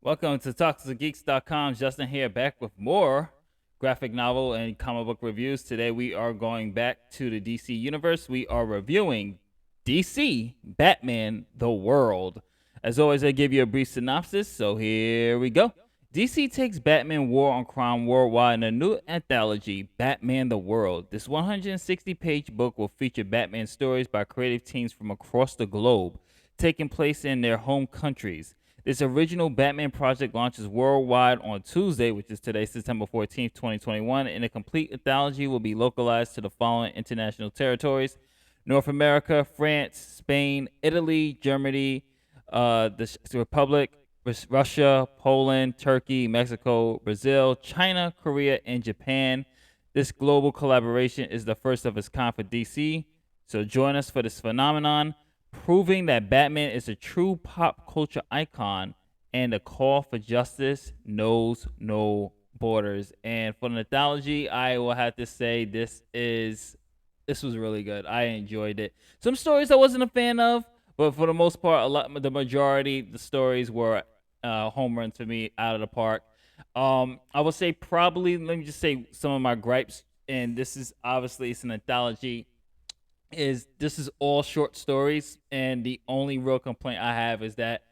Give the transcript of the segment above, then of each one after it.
Welcome to TalksToGeeks.com. Justin here, back with more graphic novel and comic book reviews. Today we are going back to the DC universe. We are reviewing DC Batman The World. As always, I give you a brief synopsis, so here we go. DC takes Batman War on Crime worldwide in a new anthology, Batman The World. This 160-page book will feature Batman stories by creative teams from across the globe, taking place in their home countries. This original Batman project launches worldwide on Tuesday, which is today, September 14th, 2021, and a complete anthology will be localized to the following international territories: North America, France, Spain, Italy, Germany, the Czech Republic, Russia, Poland, Turkey, Mexico, Brazil, China, Korea, and Japan. This global collaboration is the first of its kind for DC, so join us for this phenomenon, proving that Batman is a true pop culture icon and the call for justice knows no borders. And for the anthology, I will have to say this was really good. I enjoyed it. Some stories I wasn't a fan of, but for the most part, the majority, the stories were home runs for me, out of the park. I would say probably, let me just say some of my gripes, and this is obviously it's an anthology. This is all short stories, and the only real complaint I have is that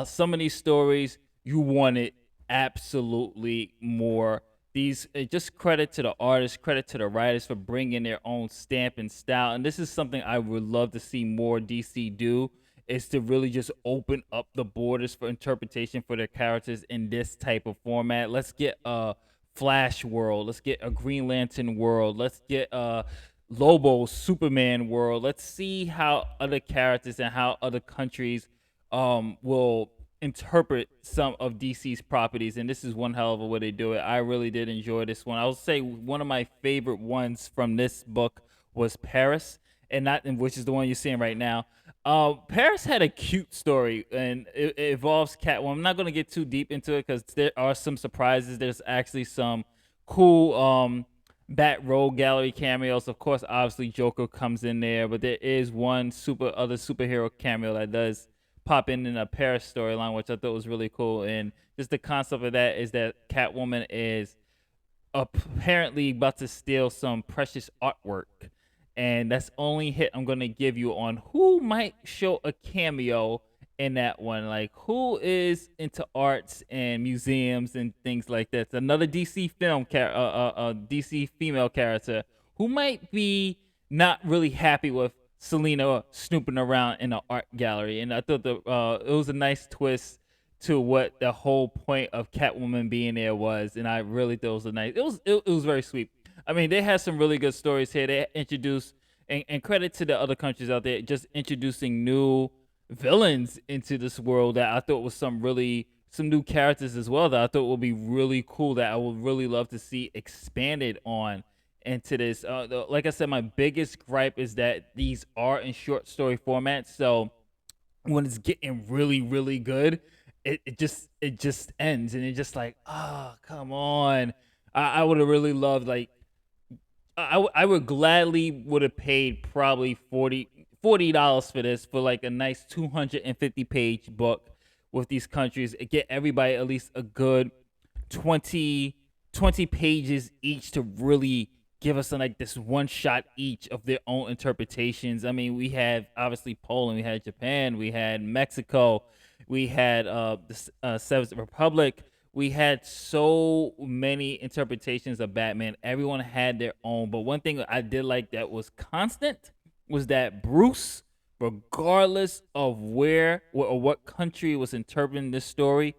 some of these stories you wanted absolutely more. These just credit to the artists, credit to the writers for bringing their own stamp and style, and this is something I would love to see more DC do, is to really just open up the borders for interpretation for their characters in this type of format. Let's get a Flash world, let's get a Green Lantern world, let's get Lobo Superman world. Let's see how other characters and how other countries will interpret some of DC's properties, and this is one hell of a way they do it. I really did enjoy this one. I would say one of my favorite ones from this book was Paris, and not which is the one you're seeing right now. Paris had a cute story, and it involves Catwoman. I'm not going to get too deep into it because there are some surprises. There's actually some cool Bat Rogue Gallery cameos. Of course, obviously Joker comes in there, but there is one other superhero cameo that does pop in a Paris storyline, which I thought was really cool. And just the concept of that is that Catwoman is apparently about to steal some precious artwork, and that's only hit I'm gonna give you on who might show a cameo in that one. Like, who is into arts and museums and things like that. It's another DC DC female character who might be not really happy with Selena snooping around in an art gallery. And I thought it was a nice twist to what the whole point of Catwoman being there was, and I really thought it was very sweet. I mean, they had some really good stories here. They introduced, and credit to the other countries out there, just introducing new villains into this world that I thought was some new characters as well that I thought would be really cool, that I would really love to see expanded on into this. Like I said, my biggest gripe is that these are in short story formats, so when it's getting really, really good, it just ends, and it's just like, oh, come on. I would have really loved, like, I would gladly would have paid probably $40 for this, for like a nice 250-page book with these countries. It get everybody at least a good 20 pages each to really give us like this one shot each of their own interpretations. I mean, we had obviously Poland, we had Japan, we had Mexico, we had the Czech Republic. We had so many interpretations of Batman. Everyone had their own. But one thing I did like that was constant was that Bruce, regardless of where or what country was interpreting this story,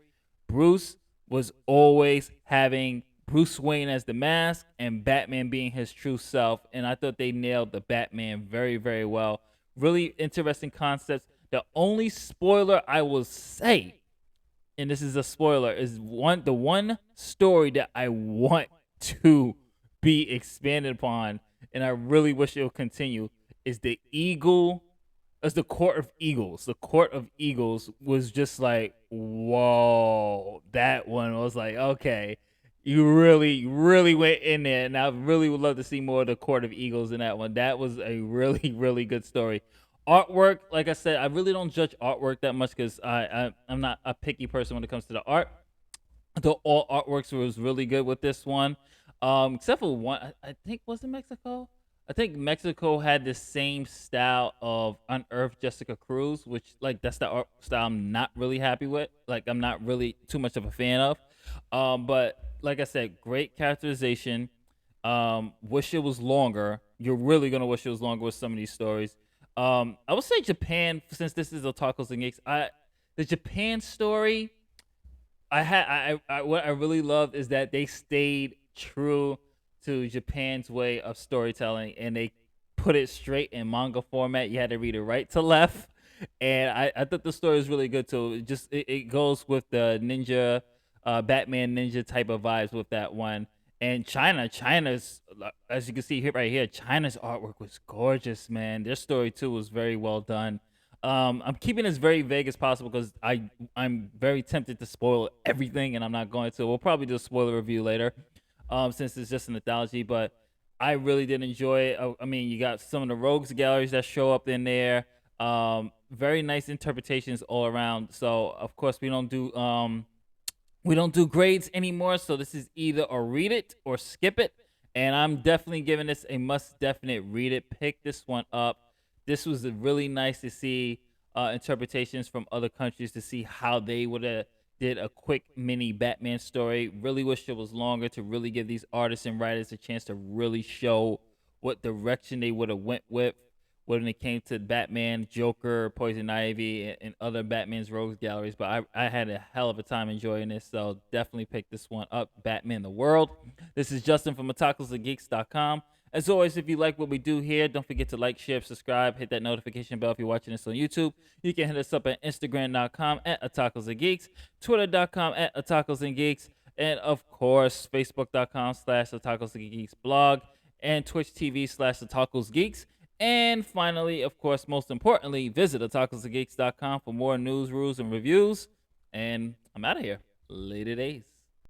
Bruce was always having Bruce Wayne as the mask and Batman being his true self. And I thought they nailed the Batman very, very well. Really interesting concepts. The only spoiler I will say, and this is a spoiler, is the one story that I want to be expanded upon, and I really wish it will continue, is the Court of Eagles. The Court of Eagles was just like, whoa. That one was like, okay, you really, really went in there, and I really would love to see more of the Court of Eagles in that one. That was a really, really good story. Artwork, like I said, I really don't judge artwork that much because I'm not a picky person when it comes to the art. Though all artworks was really good with this one, except for one. I think was it Mexico. I think Mexico had the same style of Unearthed Jessica Cruz, which like that's the art style I'm not really happy with. Like I'm not really too much of a fan of. But like I said, great characterization. Wish it was longer. You're really gonna wish it was longer with some of these stories. I would say Japan, since this is Otakus and Geeks. The Japan story what I really loved is that they stayed true to Japan's way of storytelling and they put it straight in manga format. You had to read it right to left. And I thought the story was really good too. It goes with the ninja Batman ninja type of vibes with that one. And China's as you can see here right here, China's artwork was gorgeous, man. Their story too was very well done. I'm keeping this very vague as possible because I'm very tempted to spoil everything, and I'm not going to. We'll probably do a spoiler review later, since it's just an anthology. But I really did enjoy it. I mean, you got some of the rogues galleries that show up in there. Very nice interpretations all around. So of course we don't do grades anymore. So this is either or read it or skip it, and I'm definitely giving this a must definite read it. Pick this one up. This was really nice to see interpretations from other countries to see how they would have did a quick mini Batman story. Really wish it was longer to really give these artists and writers a chance to really show what direction they would have went with when it came to Batman, Joker, Poison Ivy, and other Batman's rogues galleries. But I had a hell of a time enjoying this, so definitely pick this one up. Batman the World. This is Justin from AttacklersandGeeks.com. As always, if you like what we do here, don't forget to like, share, subscribe, hit that notification bell if you're watching this on YouTube. You can hit us up at Instagram.com at AttacklersandGeeks, Twitter.com at AttacklersandGeeks, and of course, Facebook.com/AttacklersandGeeks blog, and Twitch TV/AttacklersGeeks. And finally, of course, most importantly, visit AttacklersandGeeks.com for more news, rules, and reviews. And I'm out of here. Later days.